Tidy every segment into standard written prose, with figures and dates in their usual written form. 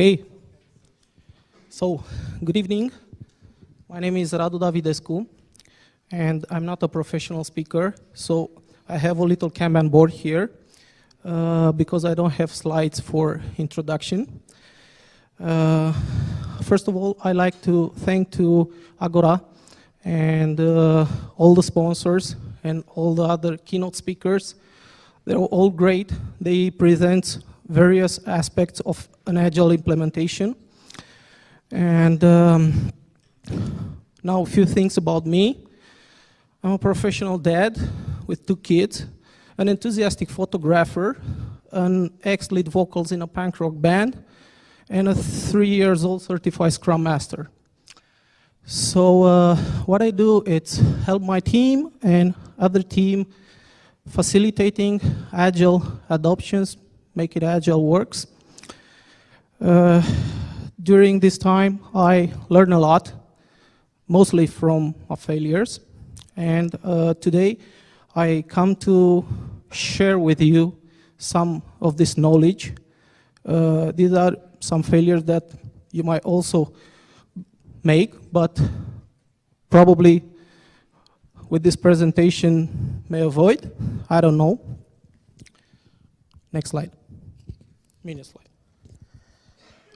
Okay. So, good evening. My name is Radu Davidescu, and I'm not a professional speaker, so I have a little Kanban board here because I don't have slides for introduction. First of all, I'd like to thank to Agora and all the sponsors and all the other keynote speakers. They're all great. They present various aspects of an agile implementation. And now a few things about me. I'm a professional dad with 2 kids, an enthusiastic photographer, an ex-lead vocals in a punk rock band, and a 3-year-old certified Scrum Master. So what I do is help my team and other team facilitating agile adoptions, make it agile works. During this time, I learned a lot, mostly from my failures. And today, I come to share with you some of this knowledge. These are some failures that you might also make, but probably with this presentation may avoid. I don't know. Next slide. Mini slide.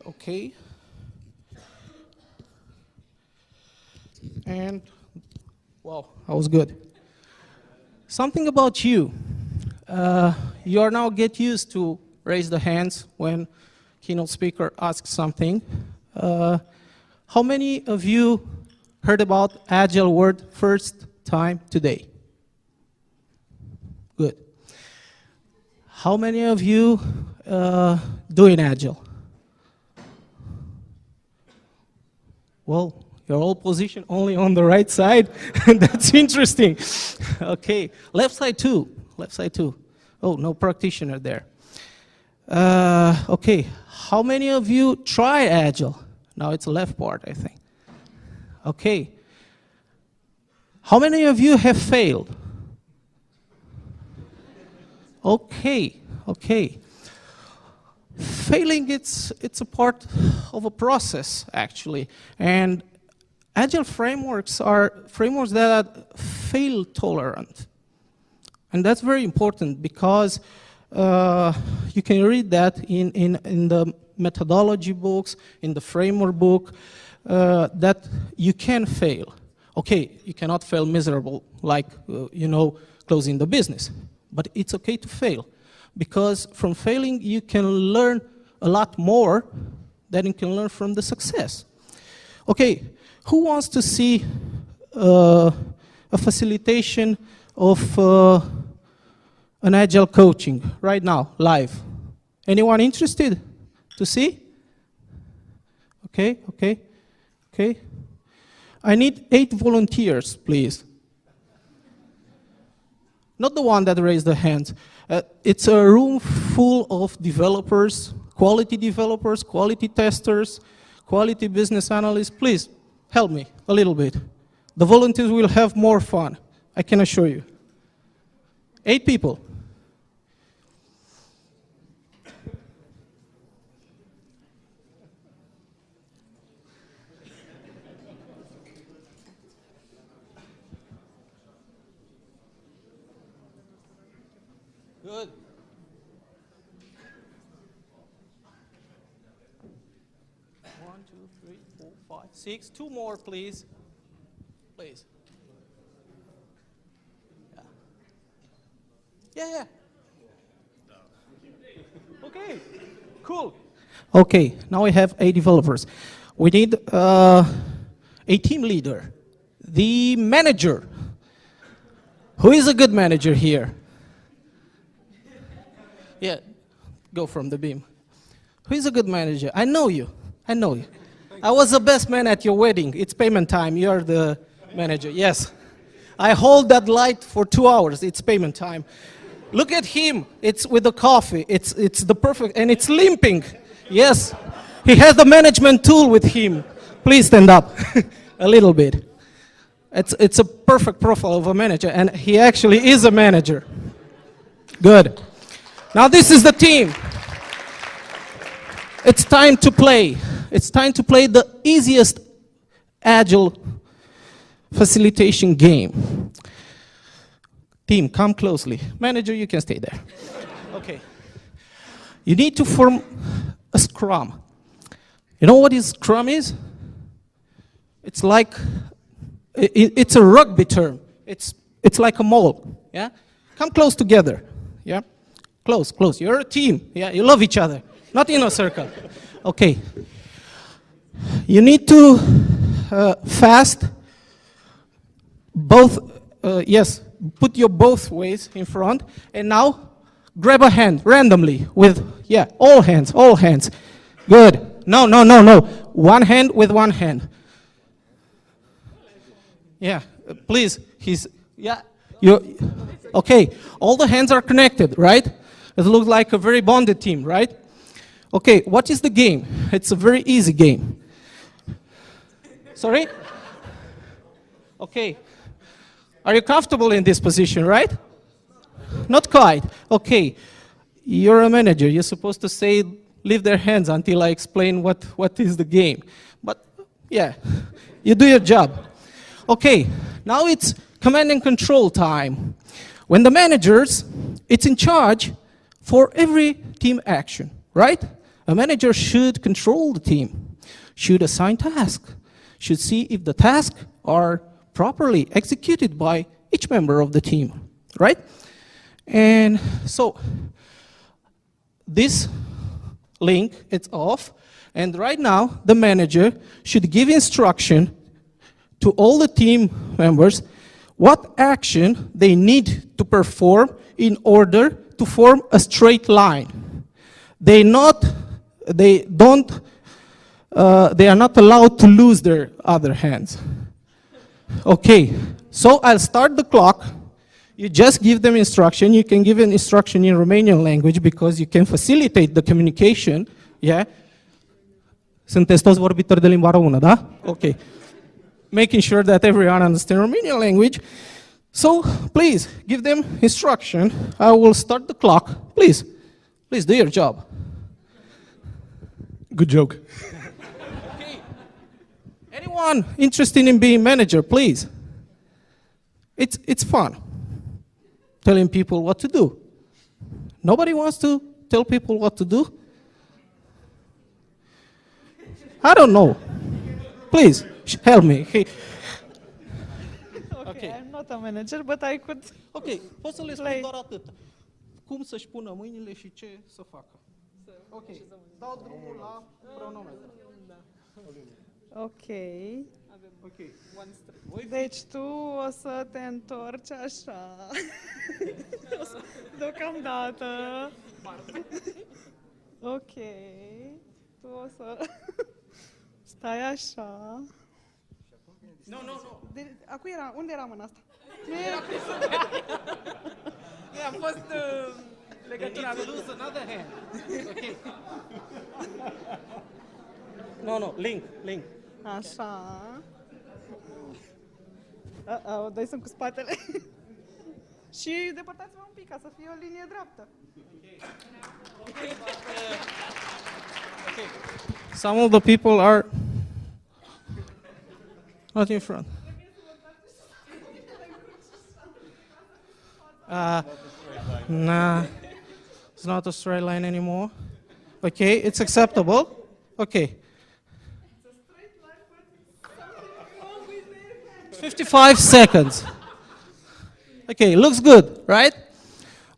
Okay. And, wow, that was good. Something about you. You are now get used to raise the hands when keynote speaker asks something. How many of you heard about Agile word first time today? Good. How many of you doing Agile? Well, you're all positioned only on the right side. That's interesting. Okay, left side too. Left side too. Oh, no practitioner there. Okay, how many of you try Agile? Now it's the left part, I think. Okay. How many of you have failed? Okay, okay. Failing, it's a part of a process, actually. And Agile frameworks are frameworks that are fail tolerant. And that's very important because you can read that in the methodology books, in the framework book, that you can fail. Okay, you cannot fail miserable, like, closing the business. But it's okay to fail, because from failing, you can learn a lot more than you can learn from the success. Okay, who wants to see a facilitation of an Agile coaching right now, live? Anyone interested to see? Okay, okay, okay. I need 8 volunteers, please. Not the one that raised the hand. It's a room full of developers, quality testers, quality business analysts. Please, help me a little bit. The volunteers will have more fun, I can assure you. 8 people. Good. One, two, three, 4, 5, 6. 2 more, please. Please. Yeah. Okay, cool. Okay, now we have 8 developers. We need a team leader, the manager. Who is a good manager here? Yeah, go from the beam. Who is a good manager? I know you. I know you. I was the best man at your wedding. It's payment time. You're the manager. Yes. I hold that light for 2 hours. It's payment time. Look at him. It's with the coffee. It's the perfect, and it's limping. Yes. He has the management tool with him. Please stand up a little bit. It's a perfect profile of a manager, and he actually is a manager. Good. Now this is the team. it's time to play. It's time to play the easiest Agile facilitation game. Team, come closely. Manager, you can stay there. Okay. You need to form a scrum. You know what scrum is? It's like, it's a rugby term. It's like a mole, yeah? Come close together, yeah? Close, close. You're a team, yeah? You love each other, not in a circle. Okay. You need to fast both, yes, put your both ways in front, and now grab a hand randomly with, yeah, all hands, all hands. Good. No, no, no, no. One hand with one hand. Yeah, please, yeah, okay, all the hands are connected, right? It looks like a very bonded team, right? Okay, what is the game? It's a very easy game. Sorry? Okay. Are you comfortable in this position, right? Not quite. Okay. You're a manager. You're supposed to say, leave their hands until I explain what is the game. But, yeah, you do your job. Okay, now it's command and control time. When the managers, it's in charge for every team action, right? A manager should control the team, should assign tasks, should see if the tasks are properly executed by each member of the team, right? And so this link, it's off, and right now the manager should give instruction to all the team members what action they need to perform in order to form a straight line. They are not allowed to lose their other hands. Okay, so I'll start the clock. You just give them instruction. You can give an instruction in Romanian language because you can facilitate the communication. Yeah? Sunteți toți vorbitori de limba română, da? Okay. Making sure that everyone understands Romanian language. So, please, give them instruction. I will start the clock. Please do your job. Good joke. Okay. Anyone interested in being manager, please? It's fun. Telling people what to do. Nobody wants to tell people what to do? I don't know. Please, help me. Okay, I'm not a manager, but I could. Ok, poți să le spun doar atât. Cum să-și pună mâinile și ce să facă. Ok, dau drumul la cronometru. Ok. Ok. Deci tu o să te întorci așa. Deocamdată. Ok. Tu o să stai așa. Nu. Acu era, unde era mâna asta? A fost legătura. Lose another hand. Ok. No, link. Așa. Doi sunt cu spatele. Și depărtați-vă un pic ca să fie o linie dreaptă. Okay. Some of the people are not in front. Nah, it's not a straight line anymore. Okay, it's acceptable. Okay. 55 seconds. Okay, looks good, right?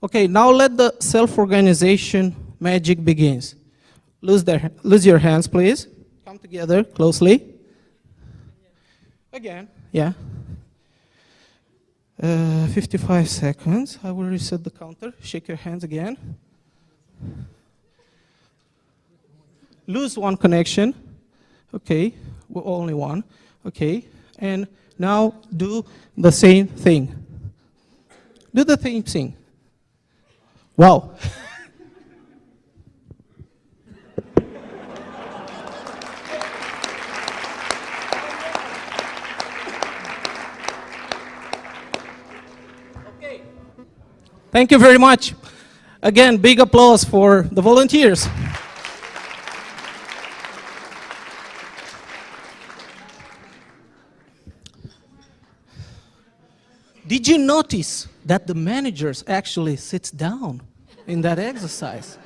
Okay, now let the self-organization magic begins. Lose your hands, please. Come together closely. Again, yeah. 55 seconds. I will reset the counter. Shake your hands again. Lose one connection. Okay, only one. Okay, and now do the same thing. Do the same thing. Wow. Okay. Thank you very much. Again, big applause for the volunteers. Did you notice that the managers actually sits down in that exercise?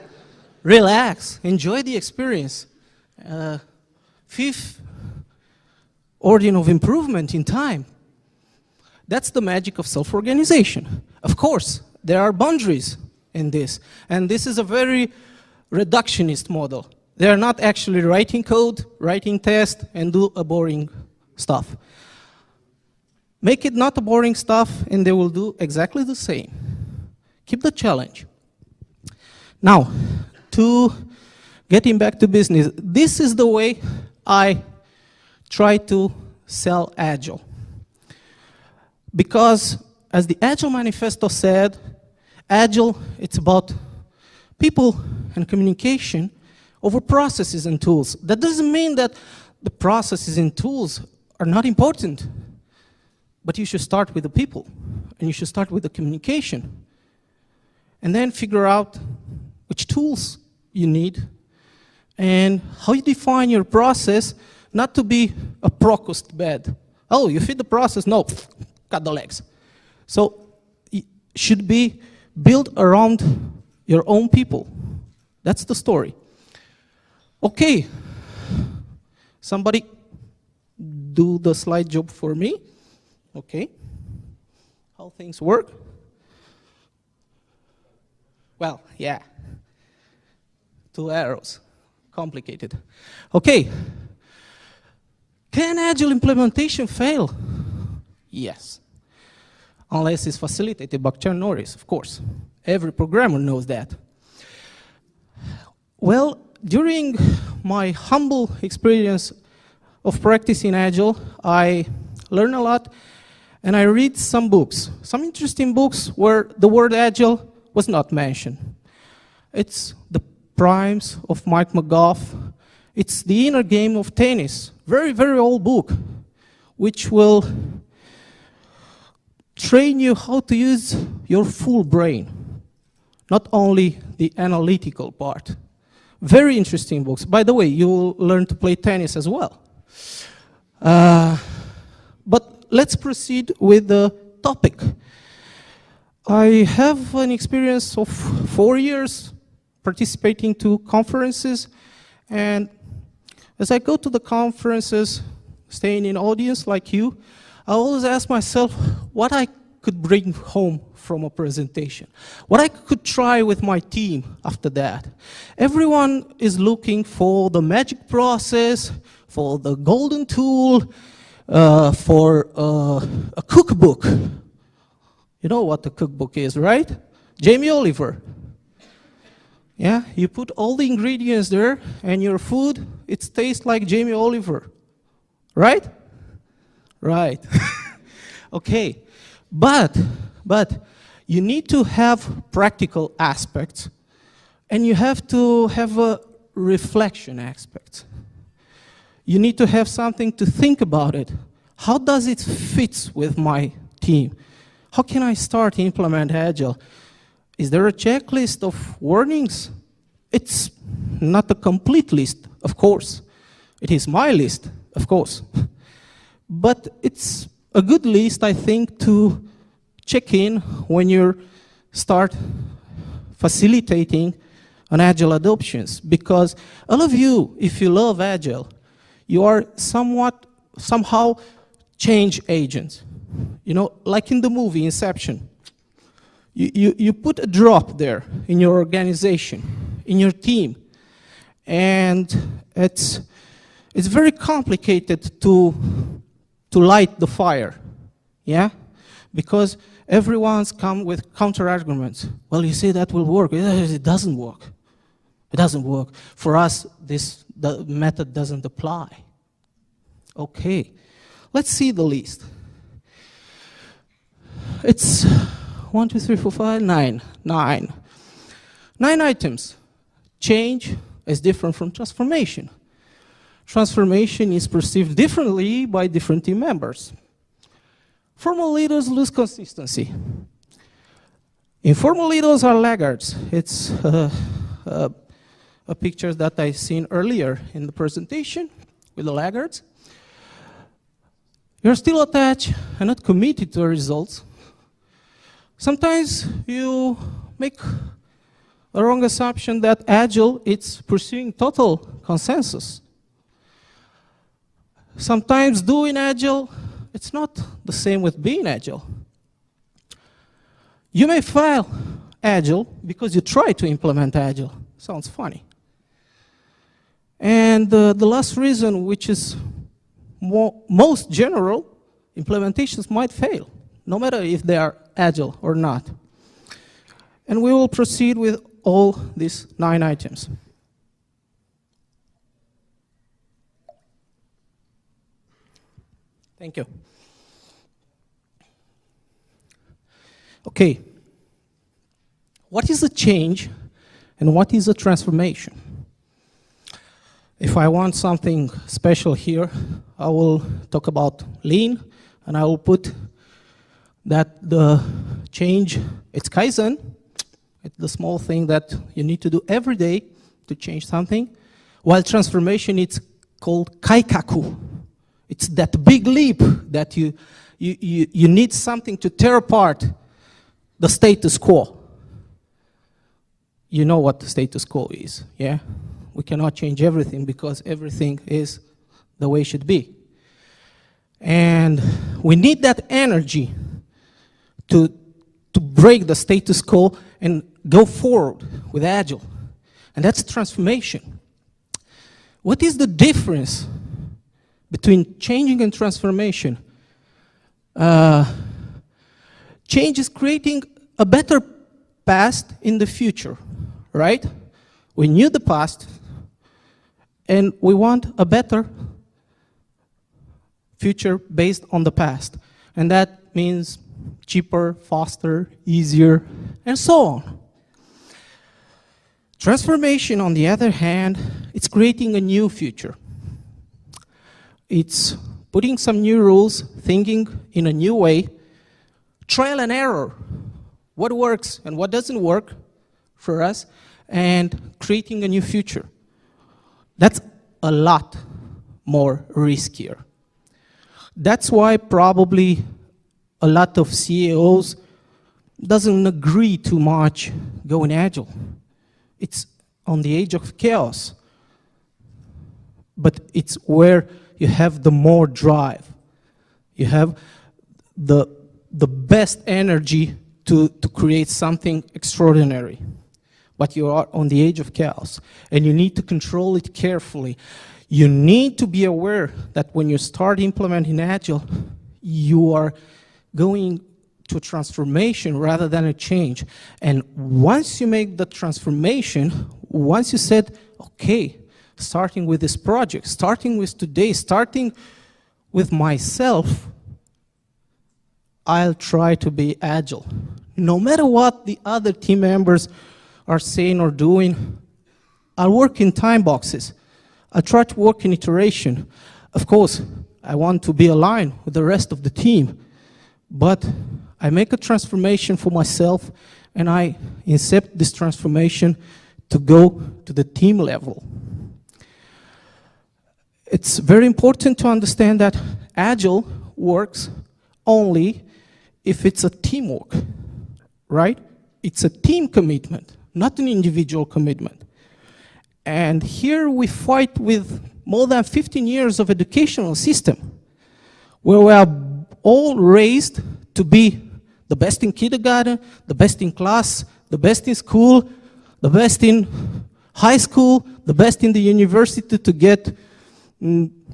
Relax, enjoy the experience. Fifth order of improvement in time. That's the magic of self-organization. Of course, there are boundaries in this, and this is a very reductionist model. They are not actually writing code, writing tests, and do a boring stuff. Make it not a boring stuff, and they will do exactly the same. Keep the challenge. Now, to getting back to business, this is the way I try to sell Agile. Because, as the Agile Manifesto said, Agile, it's about people and communication over processes and tools. That doesn't mean that the processes and tools are not important, but you should start with the people, and you should start with the communication, and then figure out which tools you need, and how you define your process, not to be a Procost bed. Oh, you fit the process? No, cut the legs. So it should be built around your own people. That's the story. Okay, somebody do the slide job for me. Okay, how things work? Well, yeah, 2 arrows, complicated. Okay, can Agile implementation fail? Yes, unless it's facilitated by Chuck Norris, of course. Every programmer knows that. Well, during my humble experience of practicing Agile, I learned a lot, and I read some books, some interesting books where the word Agile was not mentioned. It's The Primes of Mike McGough. It's The Inner Game of Tennis, very, very old book, which will train you how to use your full brain, not only the analytical part. Very interesting books. By the way, you will learn to play tennis as well. But let's proceed with the topic. I have an experience of 4 years participating to conferences, and as I go to the conferences, staying in audience like you, I always ask myself what I could bring home from a presentation, what I could try with my team after that. Everyone is looking for the magic process, for the golden tool, for a cookbook. You know what the cookbook is, right? Jamie Oliver. Yeah, you put all the ingredients there, and your food, it tastes like Jamie Oliver. Right? Right. Okay. But you need to have practical aspects, and you have to have a reflection aspect. You need to have something to think about it. How does it fit with my team? How can I start to implement Agile? Is there a checklist of warnings? It's not a complete list, of course. It is my list, of course. But it's a good list, I think, to check in when you start facilitating an Agile adoptions. Because all of you, if you love Agile, you are somehow change agents. You know, like in the movie Inception. You put a drop there in your organization, in your team, and it's very complicated to light the fire, yeah? Because everyone's come with counter-arguments. Well, you say that will work. It doesn't work. It doesn't work. For us, the method doesn't apply. Okay, let's see the list. It's 1, 2, 3, 4, 5, 9. 9 items. Change is different from transformation. Transformation is perceived differently by different team members. Formal leaders lose consistency. Informal leaders are laggards. It's a picture that I seen earlier in the presentation with the laggards. You're still attached and not committed to the results. Sometimes you make a wrong assumption that Agile, it's pursuing total consensus. Sometimes doing Agile, it's not the same with being Agile. You may fail Agile because you try to implement Agile. Sounds funny. And the last reason, which is most general, implementations might fail, no matter if they are Agile or not. And we will proceed with all these 9 items. Thank you. Okay. What is a change and what is a transformation? If I want something special here, I will talk about lean, and I will put that the change, it's Kaizen. It's the small thing that you need to do every day to change something, while transformation, it's called kaikaku. It's that big leap that you need something to tear apart the status quo. You know what the status quo is, yeah? We cannot change everything because everything is the way it should be. And we need that energy to break the status quo and go forward with Agile. And that's transformation. What is the difference between changing and transformation? Change is creating a better past in the future, right? We knew the past, and we want a better future based on the past. And that means cheaper, faster, easier, and so on. Transformation, on the other hand, it's creating a new future. It's putting some new rules, thinking in a new way, trial and error, what works and what doesn't work for us, and creating a new future. That's a lot more riskier. That's why probably a lot of CEOs doesn't agree too much going Agile. It's on the age of chaos, but it's where you have the more drive. You have the best energy to create something extraordinary. But you are on the age of chaos, and you need to control it carefully. You need to be aware that when you start implementing Agile, you are going to a transformation rather than a change. And once you make the transformation, once you said, okay, starting with this project, starting with today, starting with myself, I'll try to be Agile. No matter what the other team members are saying or doing, I'll work in time boxes. I'll try to work in iteration. Of course, I want to be aligned with the rest of the team, but I make a transformation for myself, and I accept this transformation to go to the team level. It's very important to understand that Agile works only if it's a teamwork, right? It's a team commitment, not an individual commitment. And here we fight with more than 15 years of educational system, where we are all raised to be the best in kindergarten, the best in class, the best in school, the best in high school, the best in the university to get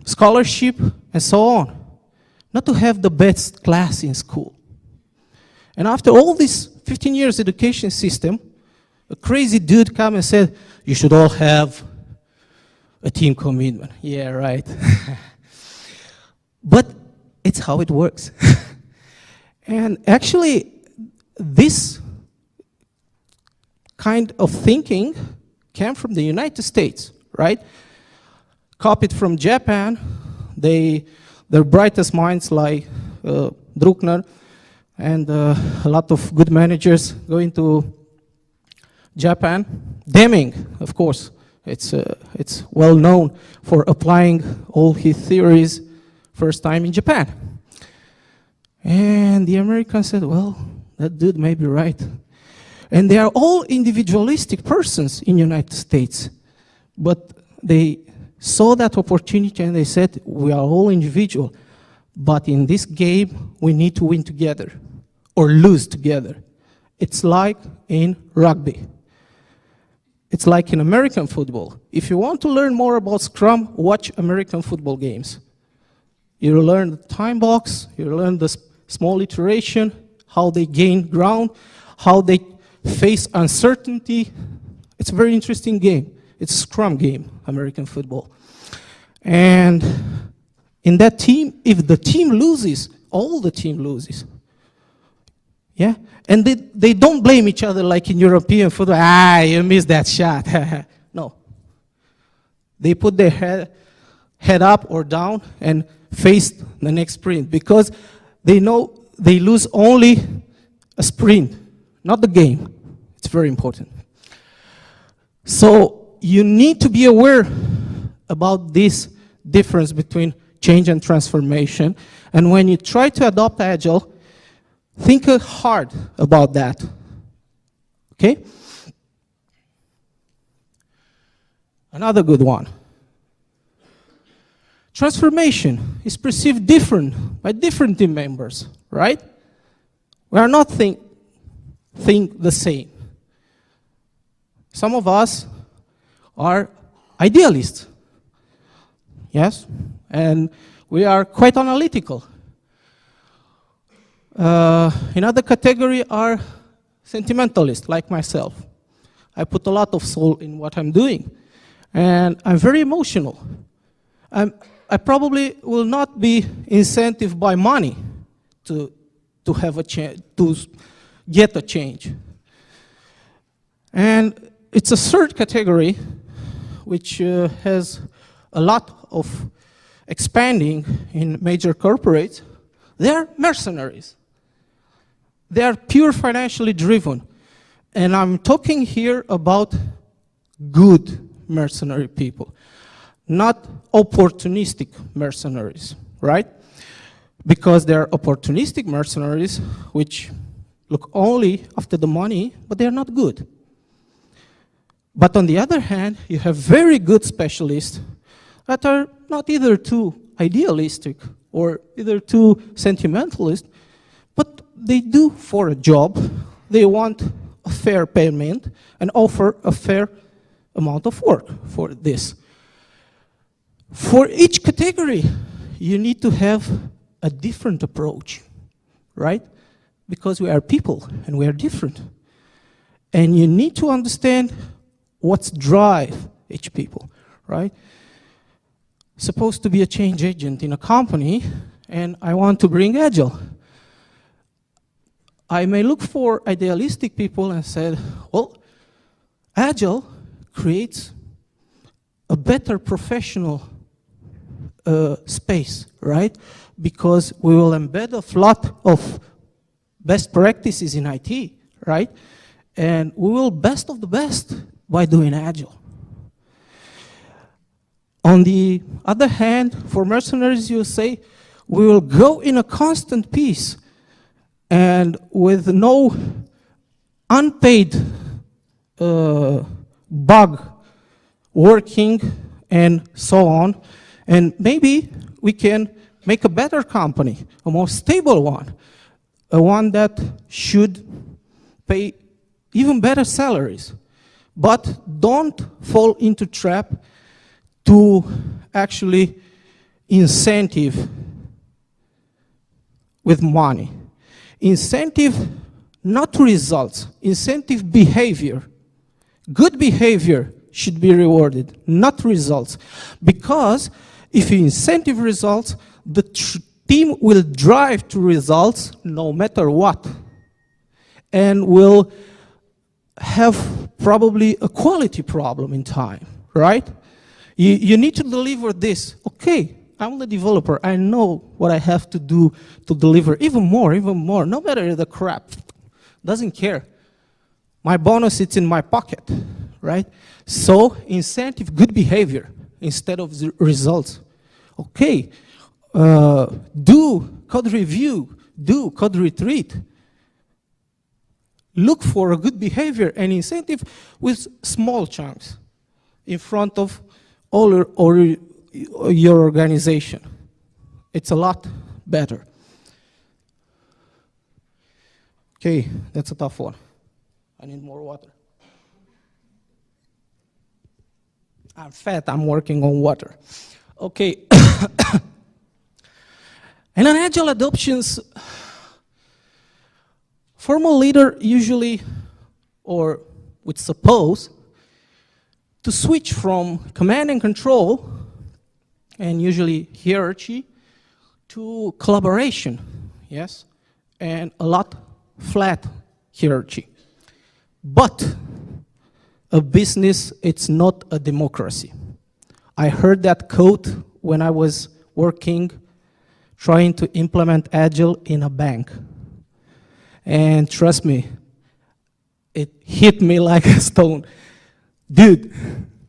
scholarship, and so on. Not to have the best class in school. And after all this 15 years education system, a crazy dude came and said, you should all have a team commitment. Yeah, right. But it's how it works. And actually, this kind of thinking came from the United States, right? Copied from Japan. Their brightest minds like Druckner and a lot of good managers going to Japan. Deming, of course, it's well known for applying all his theories first time in Japan. And the Americans said, well, that dude may be right. And they are all individualistic persons in the United States. But they saw that opportunity and they said, we are all individual, but in this game, we need to win together or lose together. It's like in rugby. It's like in American football. If you want to learn more about Scrum, watch American football games. You learn the time box, you learn the small iteration, how they gain ground, how they face uncertainty. It's a very interesting game. It's a Scrum game, American football. And in that team, if the team loses, all the team loses. Yeah? And they don't blame each other like in European football. You missed that shot. No. They put their head up or down and face the next sprint because they know they lose only a sprint, not the game. It's very important. So you need to be aware about this difference between change and transformation. And when you try to adopt Agile, think hard about that. Okay? Another good one. Transformation is perceived different by different team members, right? We are not think the same. Some of us are idealists, yes? And we are quite analytical. Another category are sentimentalists, like myself. I put a lot of soul in what I'm doing. And I'm very emotional. I probably will not be incentivized by money to have a change, to get a change. And it's a third category which has a lot of expanding in major corporates. They are mercenaries. They are pure financially driven. And I'm talking here about good mercenary people, not opportunistic mercenaries, right? Because there are opportunistic mercenaries which look only after the money, but they are not good. But on the other hand, you have very good specialists that are not either too idealistic or either too sentimentalist, but they do for a job. They want a fair payment and offer a fair amount of work for this. For each category, you need to have a different approach, right? Because we are people and we are different. And you need to understand what's drive each people, right? Supposed to be a change agent in a company, and I want to bring Agile. I may look for idealistic people and say, well, Agile creates a better professional space, right? Because we will embed a lot of best practices in IT, right? And we will best of the best by doing Agile. On the other hand, for mercenaries, you say, we will go in a constant pace and with no unpaid bug working and so on. And maybe we can make a better company, a more stable one, a one that should pay even better salaries. But don't fall into trap to actually incentive with money. Incentive, not results. Incentive behavior. Good behavior should be rewarded, not results. Because if you incentive results, the team will drive to results no matter what. And will have probably a quality problem in time, right? You need to deliver this. Okay, I'm the developer. I know what I have to do to deliver even more, no matter the crap. Doesn't care. My bonus, it's in my pocket, right? So incentive good behavior instead of the results. Okay, do code review, do code retreat. look for a good behavior and incentive with small chunks in front of all your organization. It's a lot better. Okay, that's a tough one. I need more water. I'm fat, I'm working on water. Okay. And on agile adoptions, formal leader usually, or would suppose, to switch from command and control, and usually hierarchy, to collaboration, yes, and a lot flat hierarchy. But a business, it's not a democracy. I heard that quote when I was working, trying to implement Agile in a bank. And trust me, it hit me like a stone. Dude,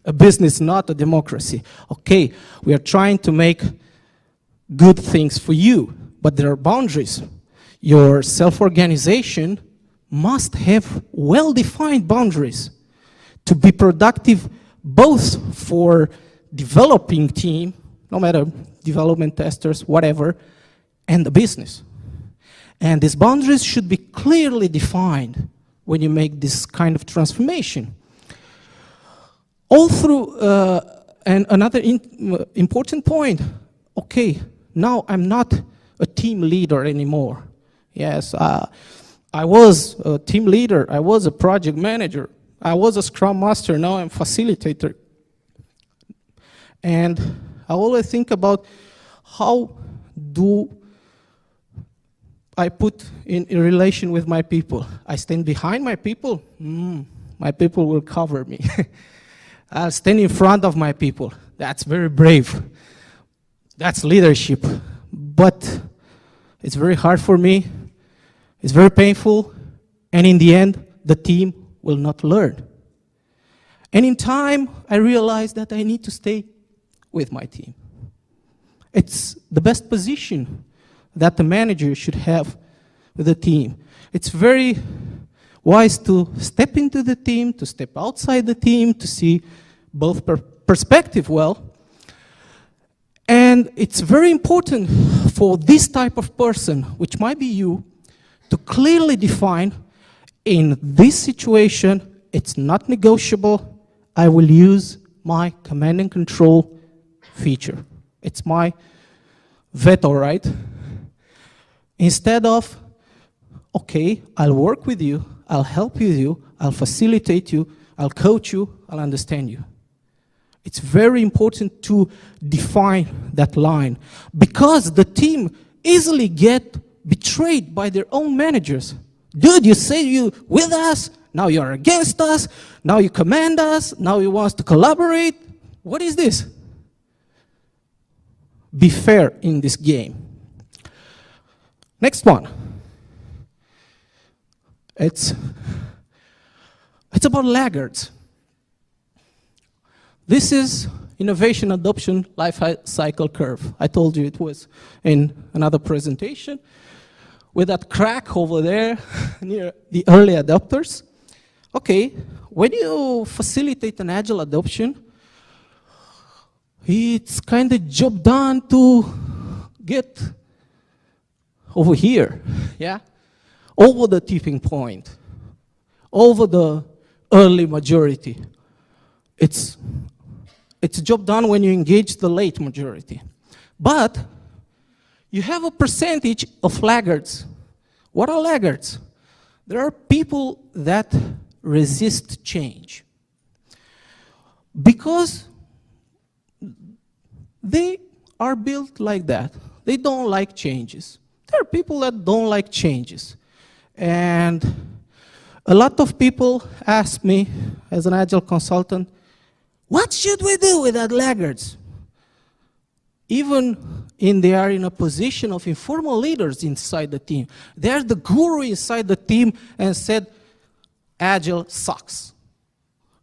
a business, not a democracy. Okay, we are trying to make good things for you, but there are boundaries. Your self-organization must have well-defined boundaries to be productive both for developing team, no matter development testers, whatever, and the business. And these boundaries should be clearly defined when you make this kind of transformation. All through, and another important point, okay, now I'm not a team leader anymore. Yes, I was a team leader, I was a project manager, I was a scrum master, now I'm facilitator. And I always think about how do I put in relation with my people. I stand behind my people, my people will cover me. I'll stand in front of my people. That's very brave. That's leadership. But it's very hard for me. It's very painful. And in the end, the team will not learn. And in time, I realized that I need to stay with my team. It's the best position that the manager should have with the team. It's very wise to step into the team, to step outside the team, to see both perspective well. And it's very important for this type of person, which might be you, to clearly define, in this situation, it's not negotiable, I will use my command and control feature. It's my veto right. Instead of, okay, I'll work with you, I'll help you, I'll facilitate you, I'll coach you, I'll understand you. It's very important to define that line, because the team easily get betrayed by their own managers. Dude, you say you with us, now you're against us, now you command us, now you want us to collaborate. What is this? Be fair in this game. Next one. It's about laggards. This is innovation adoption life cycle curve. I told you it was in another presentation with that crack over there near the early adopters. Okay, when you facilitate an agile adoption, it's kind of job done to get over here, yeah? Over the tipping point, over the early majority. It's a job done when you engage the late majority. But you have a percentage of laggards. What are laggards? There are people that resist change because they are built like that. They don't like changes. There are people that don't like changes. And a lot of people ask me, as an Agile consultant, what should we do with that laggards? Even they are in a position of informal leaders inside the team. They are the guru inside the team and said, Agile sucks.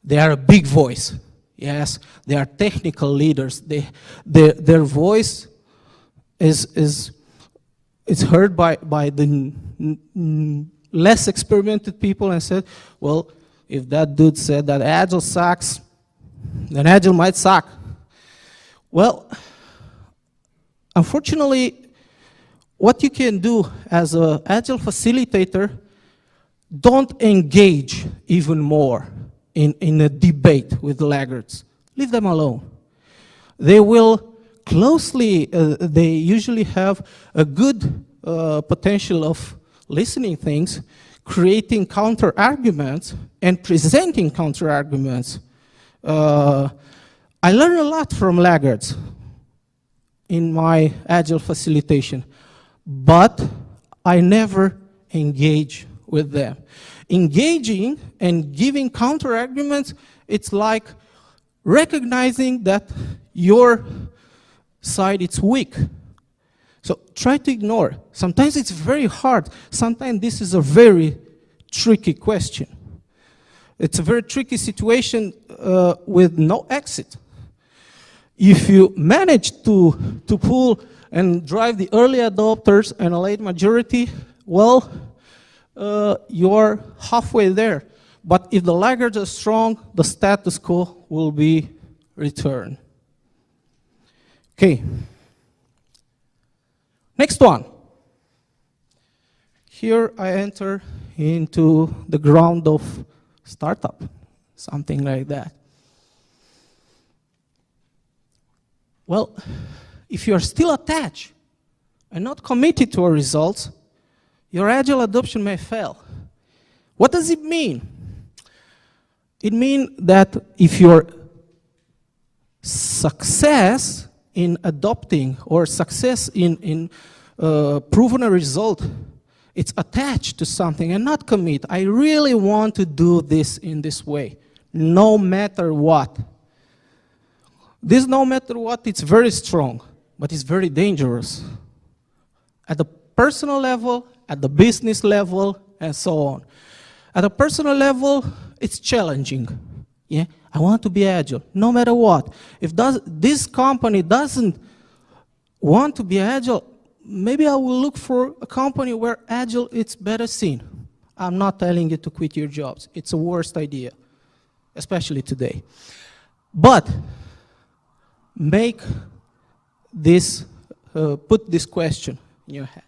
They are a big voice. Yes, they are technical leaders. Their voice is heard by the less experimented people and said, well, if that dude said that Agile sucks, then Agile might suck. Well, unfortunately, what you can do as an Agile facilitator, don't engage even more in a debate with laggards. Leave them alone. They will closely, they usually have a good potential of listening things, creating counter-arguments, and presenting counter-arguments. I learned a lot from laggards in my Agile facilitation, but I never engage with them. Engaging and giving counter-arguments, it's like recognizing that your side is weak. So try to ignore. Sometimes it's very hard. Sometimes this is a very tricky question. It's a very tricky situation with no exit. If you manage to pull and drive the early adopters and a late majority, well, you're halfway there. But if the laggards are strong, the status quo will be returned. Okay. Next one. Here I enter into the ground of startup, something like that. Well, if you are still attached and not committed to our results, your Agile adoption may fail. What does it mean? It means that if your success in adopting or success in proving a result, it's attached to something and not commit. I really want to do this in this way, no matter what. This no matter what, it's very strong, but it's very dangerous. At the personal level, at the business level, and so on. At a personal level, it's challenging. Yeah, I want to be agile, no matter what. If this company doesn't want to be agile, maybe I will look for a company where agile is better seen. I'm not telling you to quit your jobs. It's a worst idea, especially today. But make this, put this question in your head.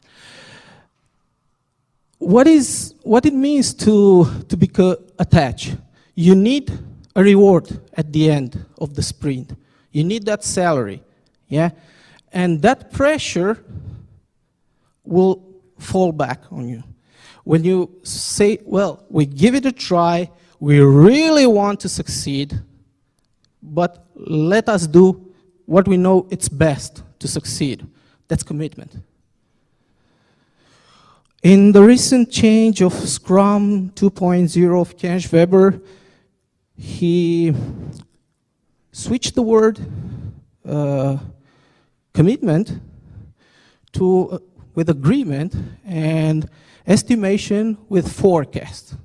What it means to become attached? You need a reward at the end of the sprint. You need that salary, yeah? And that pressure will fall back on you. When you say, well, we give it a try, we really want to succeed, but let us do what we know it's best to succeed. That's commitment. In the recent change of Scrum 2.0 of Cash Weber, he switched the word commitment to with agreement and estimation with forecast.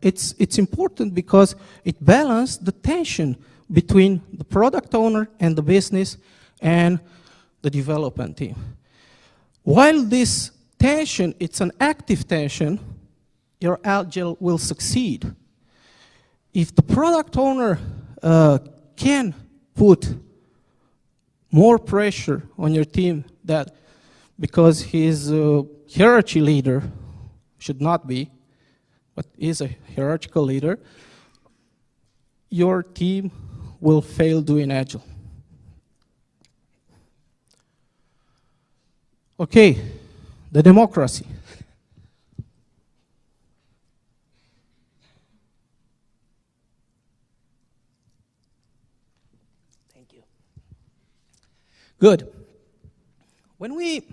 It's important because it balances the tension between the product owner and the business and the development team. While this tension, it's an active tension, your Agile will succeed. If the product owner can put more pressure on your team that because he's a hierarchy leader, should not be, but is a hierarchical leader, your team will fail doing Agile. Okay, the democracy. Thank you. Good. When we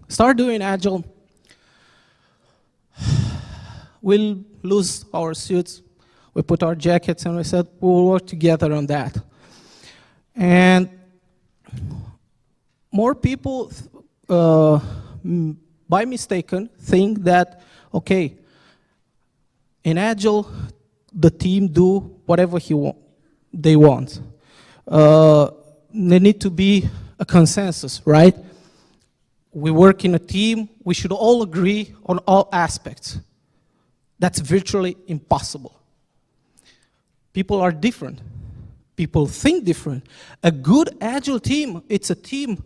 start doing Agile, we'll lose our suits, we put our jackets, and we said, we'll work together on that. And more people, by mistaken, think that, okay, in Agile, the team do whatever they want. There need to be a consensus, right? we work in a team, we should all agree on all aspects. That's virtually impossible. People are different. People think different. A good agile team, it's a team,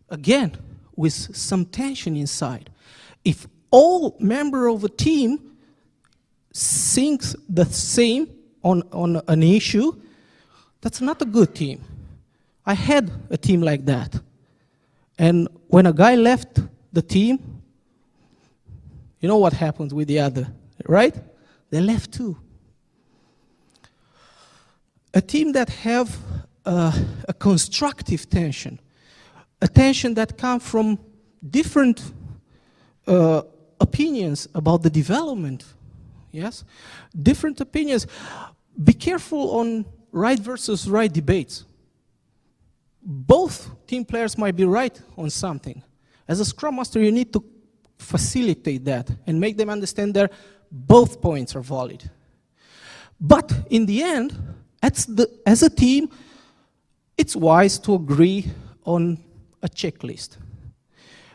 again, with some tension inside. If all members of a team think the same on an issue, that's not a good team. I had a team like that. And when a guy left the team, you know what happened with the other, right? They left too. A team that have a constructive tension, a tension that comes from different opinions about the development, yes? Different opinions. Be careful on right versus right debates. Both team players might be right on something. As a Scrum Master, you need to facilitate that and make them understand that both points are valid. But in the end, as a team, it's wise to agree on a checklist.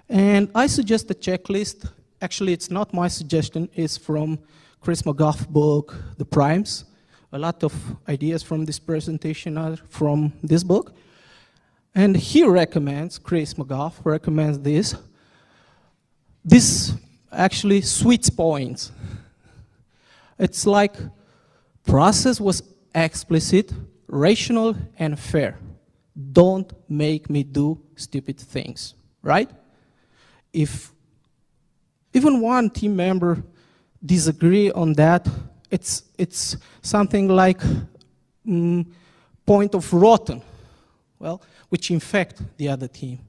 And I suggest a checklist. Actually, it's not my suggestion. It's from Chris McGough's book, The Primes. A lot of ideas from this presentation are from this book. And he recommends, Chris McGough recommends this. This actually sweet points. It's like process was explicit, rational, and fair. Don't make me do stupid things, right? If even one team member disagree on that, it's something like point of rotten, well, which infect the other team.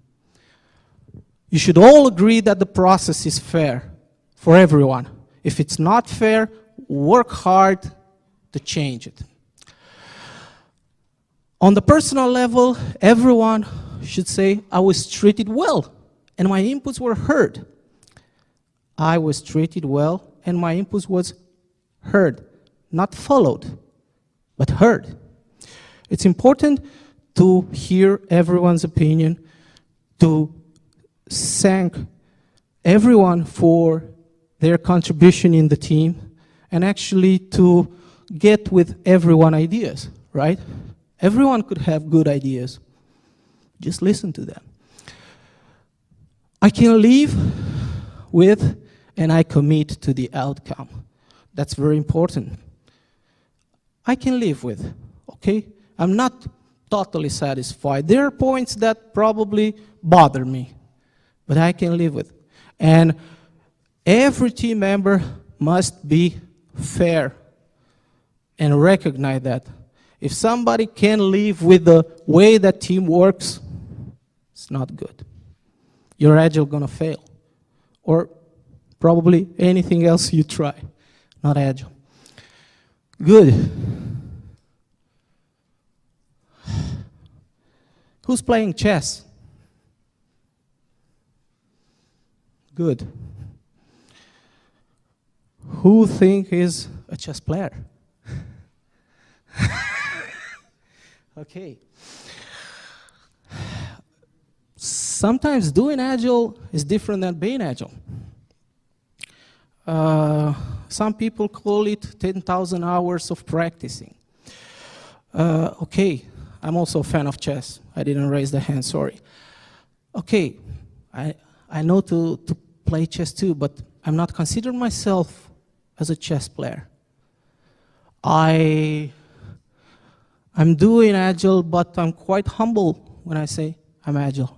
You should all agree that the process is fair for everyone. If it's not fair, work hard to change it. On the personal level, everyone should say, I was treated well, and my inputs were heard. I was treated well, and my inputs was heard. Not followed, but heard. It's important to hear everyone's opinion, to thank everyone for their contribution in the team, and actually to get with everyone ideas, right? Everyone could have good ideas. Just listen to them. I can live with and I commit to the outcome. That's very important. I can live with, okay? I'm not totally satisfied. There are points that probably bother me, but I can live with. And every team member must be fair and recognize that. If somebody can live with the way that team works, it's not good. Your Agile gonna fail. Or probably anything else you try, not Agile. Good. Who's playing chess? Good. Who think is a chess player? Okay. Sometimes doing Agile is different than being Agile. Some people call it 10,000 hours of practicing. Okay, I'm also a fan of chess. I didn't raise the hand, sorry. Okay, I know to play chess too, but I'm not considering myself as a chess player. I'm doing Agile, but I'm quite humble when I say I'm Agile.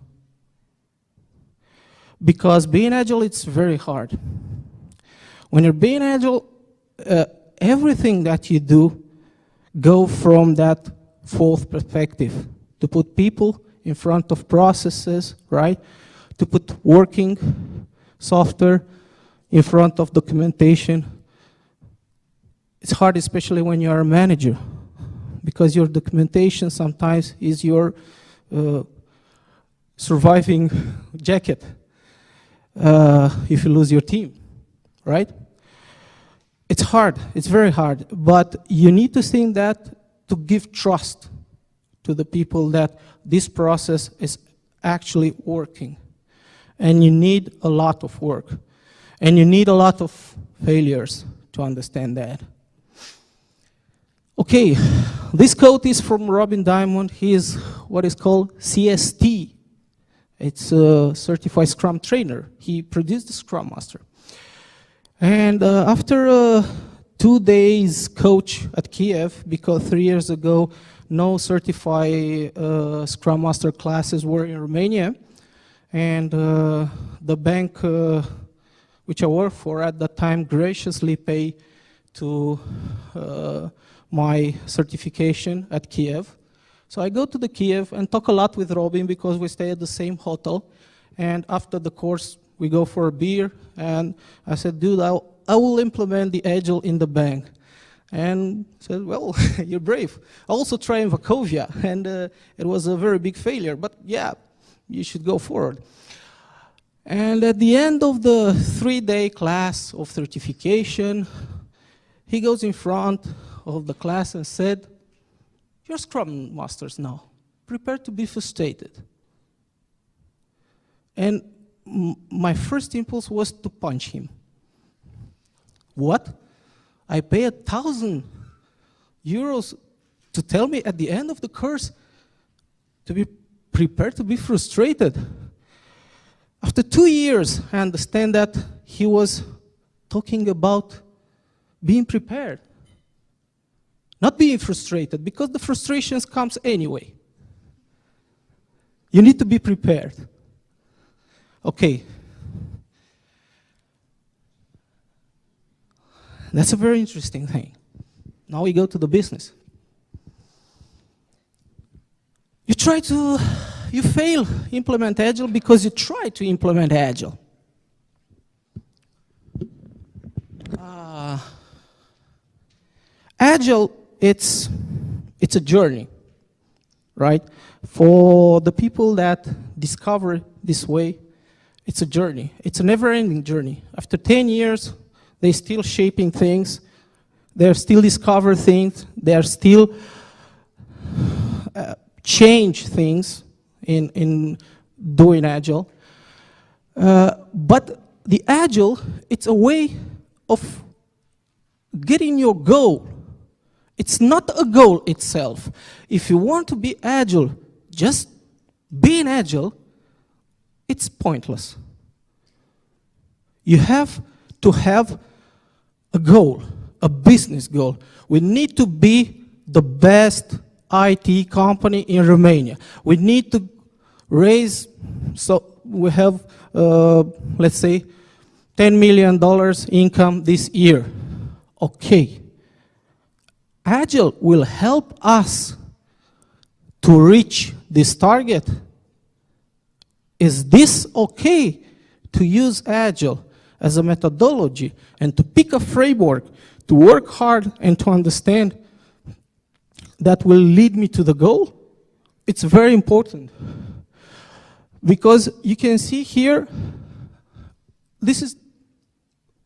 Because being Agile, it's very hard. When you're being Agile, everything that you do go from that fourth perspective, to put people in front of processes, right? To put working software in front of documentation. It's hard, especially when you're a manager, because your documentation sometimes is your surviving jacket if you lose your team, right? It's hard, it's very hard, but you need to think that to give trust to the people that this process is actually working. and you need a lot of work. And you need a lot of failures to understand that. Okay, this quote is from Robin Diamond. He is what is called CST. It's a certified Scrum trainer. He produced the Scrum Master. And after 2 days coach at Kiev, because 3 years ago, no certified Scrum Master classes were in Romania. And the bank which I worked for at that time graciously paid to my certification at Kiev. So I go to the Kiev and talk a lot with Robin because we stay at the same hotel. And after the course, we go for a beer. And I said, dude, I will implement the Agile in the bank. And said, well, you're brave. I also tried in Wachovia, and it was a very big failure. But yeah, you should go forward. And at the end of the 3-day class of certification, he goes in front of the class and said, you're Scrum Masters now. Prepare to be frustrated. And my first impulse was to punch him. What? I pay 1,000 euros to tell me at the end of the course to be prepared to be frustrated. After 2 years, I understand that he was talking about being prepared, not being frustrated, because the frustrations comes anyway. You need to be prepared. Okay. That's a very interesting thing. Now we go to the business. You fail implement Agile because you try to implement Agile. Agile, it's a journey, right? For the people that discover this way, it's a journey. It's a never-ending journey. After 10 years, they're still shaping things. They're still discover things. They're still change things in doing Agile. But the Agile, it's a way of getting your goal. It's not a goal itself. If you want to be Agile, just being Agile, it's pointless. You have to have a goal, a business goal. We need to be the best IT company in Romania. We need to raise, so we have, let's say, $10 million income this year. Okay. Agile will help us to reach this target. Is this okay to use Agile as a methodology and to pick a framework, to work hard and to understand that will lead me to the goal? It's very important. Because you can see here, this is,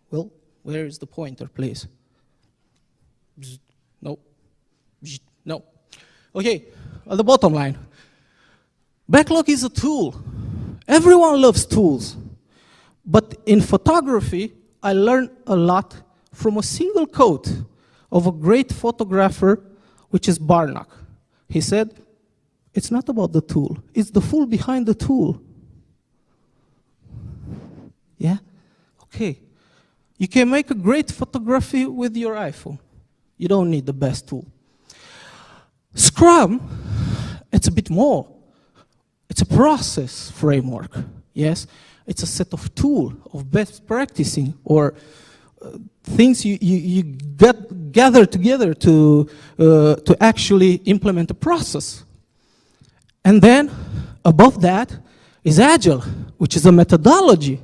well, where is the pointer, please? No. No. Okay, at the bottom line. Backlog is a tool. Everyone loves tools. But in photography, I learned a lot from a single quote of a great photographer, which is Barnack. He said, it's not about the tool, it's the fool behind the tool. Yeah? Okay. You can make a great photography with your iPhone. You don't need the best tool. Scrum, it's a bit more. It's a process framework, yes? It's a set of tools, of best practicing, or things you gather together to actually implement a process. And then, above that, is Agile, which is a methodology.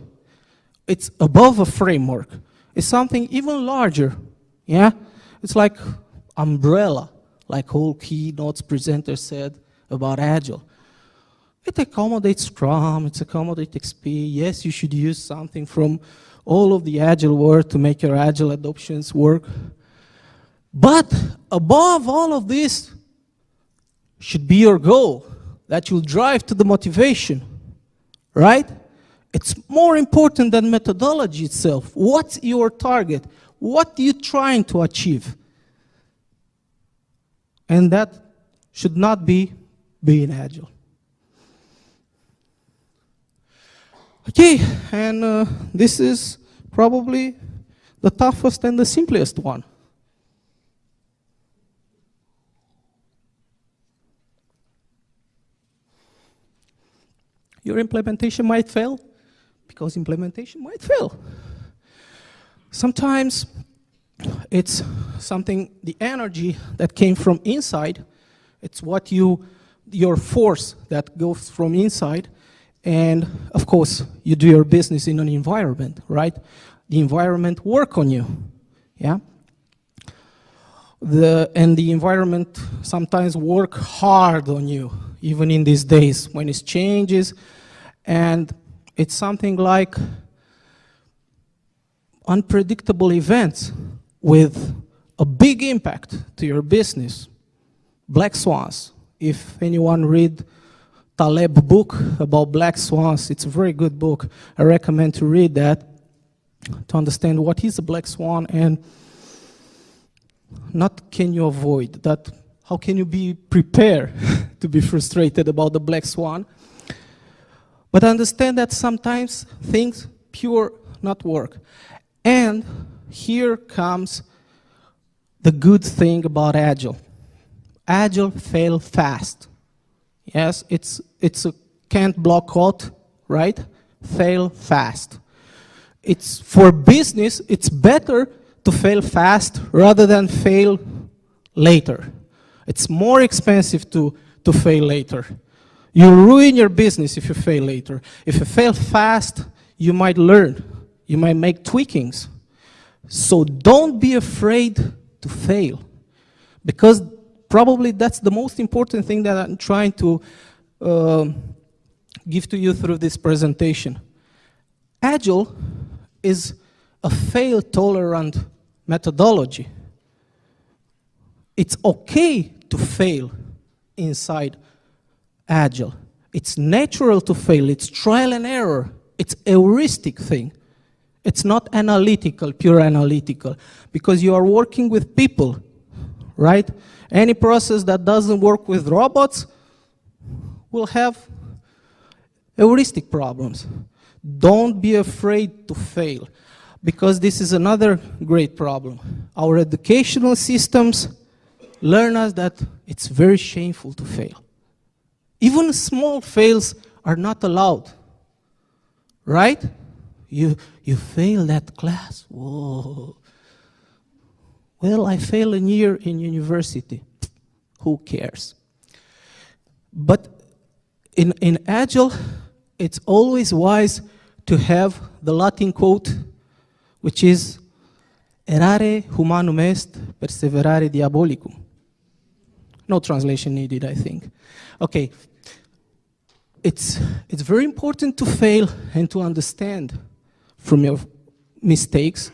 It's above a framework. It's something even larger, yeah? It's like umbrella, like all keynotes presenters said about Agile. It accommodates Scrum, it accommodates XP. Yes, you should use something from all of the Agile world to make your Agile adoptions work. But above all of this should be your goal that you'll drive to the motivation, right? It's more important than methodology itself. What's your target? What are you trying to achieve? And that should not be being agile. Okay, and this is probably the toughest and the simplest one. Your implementation might fail because implementation might fail. Sometimes it's something, the energy that came from inside, it's what your force that goes from inside, and of course, you do your business in an environment, right? The environment work on you, yeah? And the environment sometimes work hard on you, even in these days when it changes, and it's something like unpredictable events with a big impact to your business. Black swans. If anyone read Taleb book about black swans, it's a very good book. I recommend to read that to understand what is a black swan and not can you avoid that, how can you be prepared to be frustrated about the black swan, but understand that sometimes things pure not work. And here comes the good thing about Agile. Agile fail fast. Yes, it's a can't block out, right? Fail fast. It's for business, it's better to fail fast rather than fail later. It's more expensive to fail later. You ruin your business if you fail later. If you fail fast, you might learn. You might make tweakings. So don't be afraid to fail, because probably that's the most important thing that I'm trying to give to you through this presentation. Agile is a fail-tolerant methodology. It's okay to fail inside Agile. It's natural to fail. It's trial and error. It's a heuristic thing. It's not analytical, pure analytical, because you are working with people, right? Any process that doesn't work with robots will have heuristic problems. Don't be afraid to fail, because this is another great problem. Our educational systems learn us that it's very shameful to fail. Even small fails are not allowed, right? You fail that class, whoa. Well, I failed a year in university. Who cares? But in Agile, it's always wise to have the Latin quote, which is, errare humanum est, perseverare diabolicum. No translation needed, I think. Okay, it's very important to fail and to understand from your mistakes.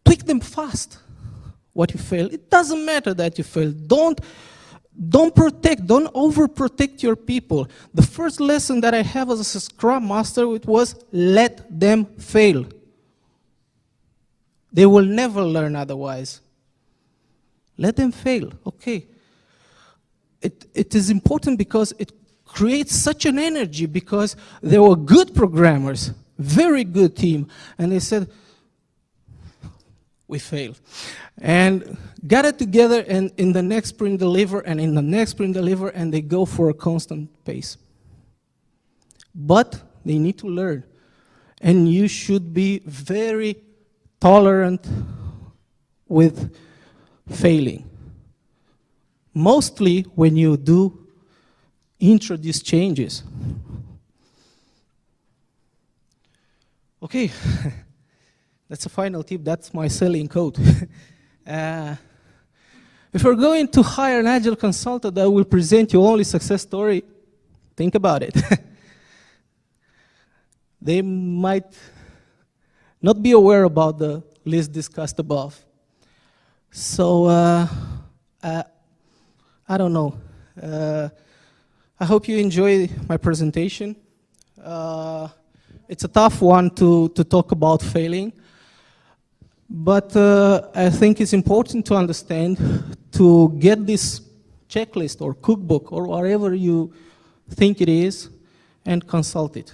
Tweak them fast. What you fail, it doesn't matter that you fail. Don't overprotect your people. The first lesson that I have as a Scrum Master, it was let them fail. They will never learn otherwise. Let them fail, okay. It is important because it creates such an energy, because they were good programmers, very good team, and they said, we failed. And got it together, and in the next sprint deliver, and in the next sprint deliver, and they go for a constant pace. But they need to learn. And you should be very tolerant with failing. Mostly when you do introduce changes. Okay. That's a final tip. That's my selling code. If you're going to hire an Agile consultant that will present you only success story, think about it. They might not be aware about the list discussed above. So, I don't know. I hope you enjoy my presentation. It's a tough one to talk about failing. But I think it's important to understand to get this checklist or cookbook or whatever you think it is and consult it.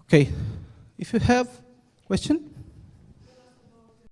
Okay, if you have question?